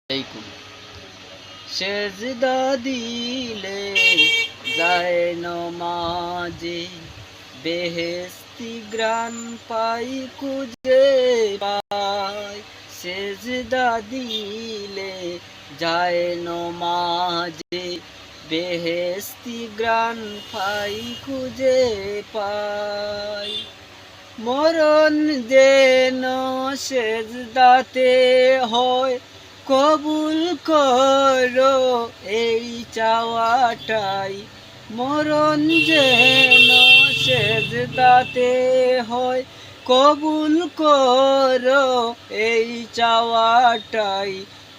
আলাইকুম। সেজদা দিলে যায় নমাজে, বেহেস্তি গ্রান পাই খুঁজে পাই। সেজদা দিলে যায় নমাজে, বেহেস্তি গ্রান পাই খুঁজে পাই। মরণ যেন সেজদাতে হয়, কবুল করো এই চাওয়াটাই। মরণ যেন সেজদাতে হয়, কবুল করো এই চাওয়াটাই।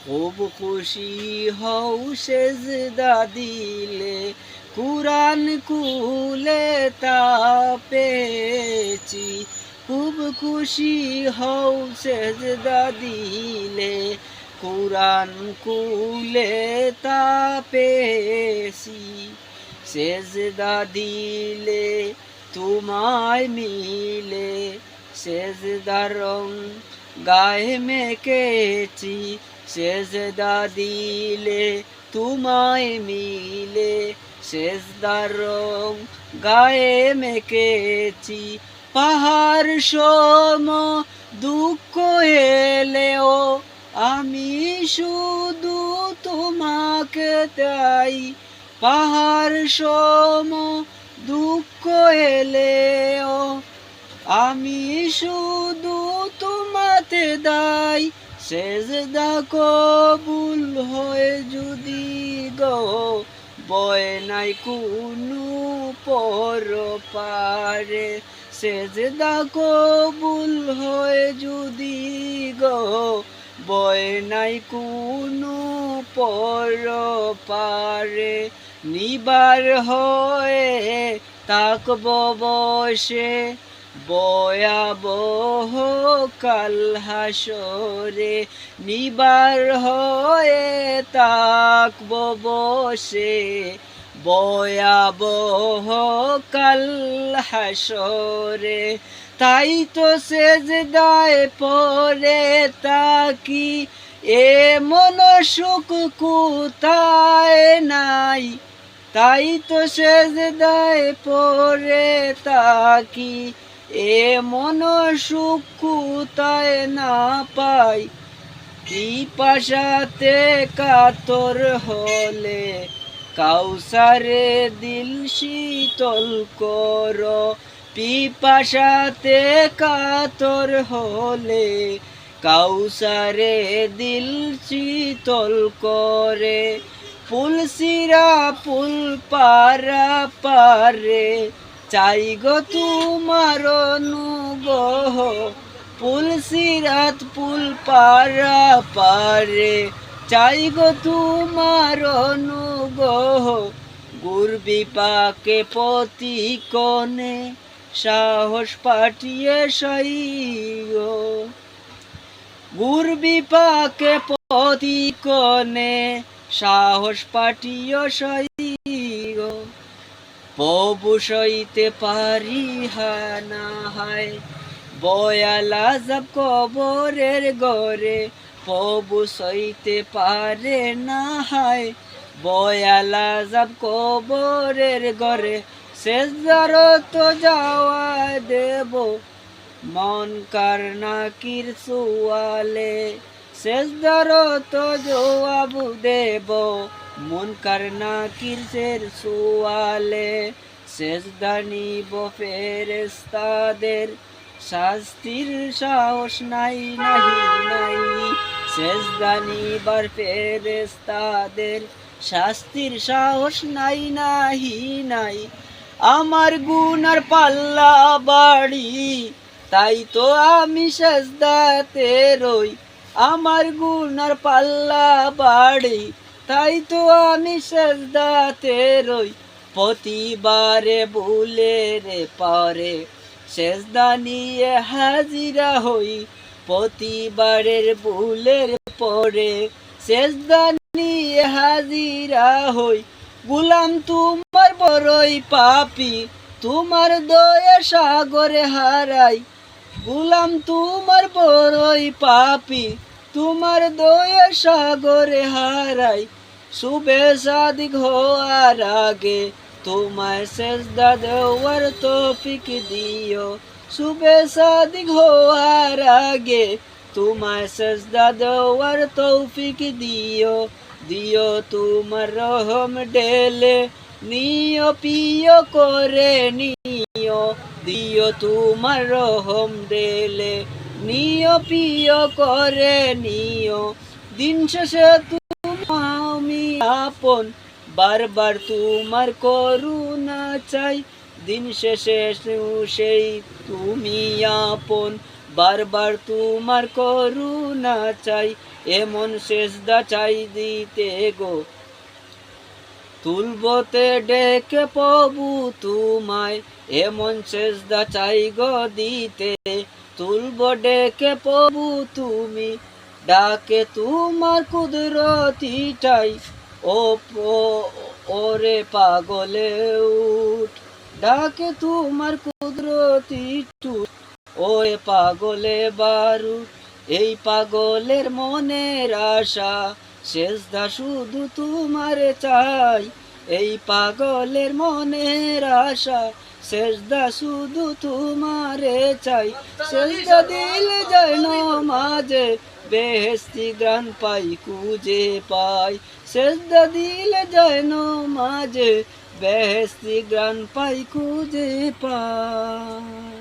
খুব খুশি হও সেজদা দিলে, কুরআন খুলে তা পেয়েছি। খুব খুশি হও সেজদা দিলে, কুরআন খুলে তা পেয়েছি। সেজদা দিলে তোমায় মিলে, সেজদার রং গায়ে মেখেছি। সেজদা দিলে তোমায় মিলে, সেজদার রং গায়ে মেখেছি। পাহাড় সম দুঃখ এলেও আমি শুধু তোমাকে চাই। পাহাড় সম দুঃখ এলেও আমি শুধু তোমাতে দাই। সেজদা কবুল হয় যদি গো, বয় নাই কোনো পরপারে। সেজদা কবুল হয় যদি গো, বয় নাই কোনো পরপারে। নিবার হয়ে তাকব বসে, ভয়াবহ কাল হাসরে। নিবার হয়ে তাকব বসে, ভয়াবহ কাল হাসরে। তাই তো সেজদায় পড়ে তাকি, এমন সুখ কোথায় নাই। তাই তো সেজদায় পড়ে তাকি, এমন সুখ কোথায় না পাই। পিপাসাতে কাতর হলে, কাউসারে দিল শীতল করো। পিপাসাতে কাতর হলে, কাউসারে দিল শীতল করে। ফুল সিরা ফুল পারা পারে, চাই গো তোমার অনুগ্রহ। ফুল সিরাত ফুল পারা পারে, চাই গো তোমার অনুগ্রহ। গুর বিপাকে প্রতিকনে সাহস পাঠিয়ে সইগো। গুর বিপাকে প্রতিকনে সাহস পাঠিয়ে সইগো। প্রভু সইতে পারি না হায়, ভয়াল আযাব কবরের ঘরে। প্রভু সইতে পারে না হায়, ভয়াল আযাব কবরের ঘরে। সেজদারত যাওয়া দেব মুনকার নাকির সুয়ালে। সেজদারত জবাব দেব মুনকার নাকির সুয়ালে। সেজদা নিব ফেরেশতাদের, শাস্তির সাহস নাই নাহি নাই। সেজদা নিবার ফেরেশতাদের, শাস্তির সাহস নাই নাহি নাই। আমার গুনার পাল্লা বাড়ি, তাই তো আমি সেজদাতে রই। আমার গুনার পাল্লা বাড়ি, তাই তো আমি সেজদাতে রই। প্রতিবারে ভুলে রে পারে, সেজদা নিয়ে হাজিরা হই। প্রতিবারের ভুলের পরে, সেজদা নিয়ে হাজিরা হই। গোলাম তোমার বড়ই পাপী, তোমার দয়া সাগরে হারাই। গোলাম তোমার বড়ই পাপী, তোমার দয়া সাগরে হারাই শুভে সাদিক হওয়ার আগে তোমায় সেজদা দেওয়ার তৌফিক দিও শুভে সাদিক হওয়ার আগে তোমায় সেজদা দেওয়ার তৌফিক দিও দিও তোমার রহম ঢেলে নিও পিও করে নিও দিও তোমার রহম ঢেলে নিও পিও করে নিও দিন শেষে তুমি আমি আপন বারবার তোমার করুণা চাই দিন শেষে সেই তুমি আপন বারবার তোমার করুণা চাই এমন সেজদা চাই দিতে গো তুলবতে ডেকে প্রভু তোমায় এমন সেজদা চাই গো দিতে তুলব ডেকে প্রভু তুমি ডাকে তোমার কুদরতিটাই ওরে পাগলে উঠ ডাকে তোমার কুদরতি টুট ওরে পাগলে বারুদ এই পাগলের মনের আশা সেজদা শুধু তোমার চাই এই পাগলের মনের আশা সেজদা শুধু তোমারে চাই সেজদা দিলে যায় নামাজে বেহেশতি গান পাই খুঁজে পাই সেজদা দিলে যায় নামাজে বেহেশতি গান পাই খুঁজে পাই।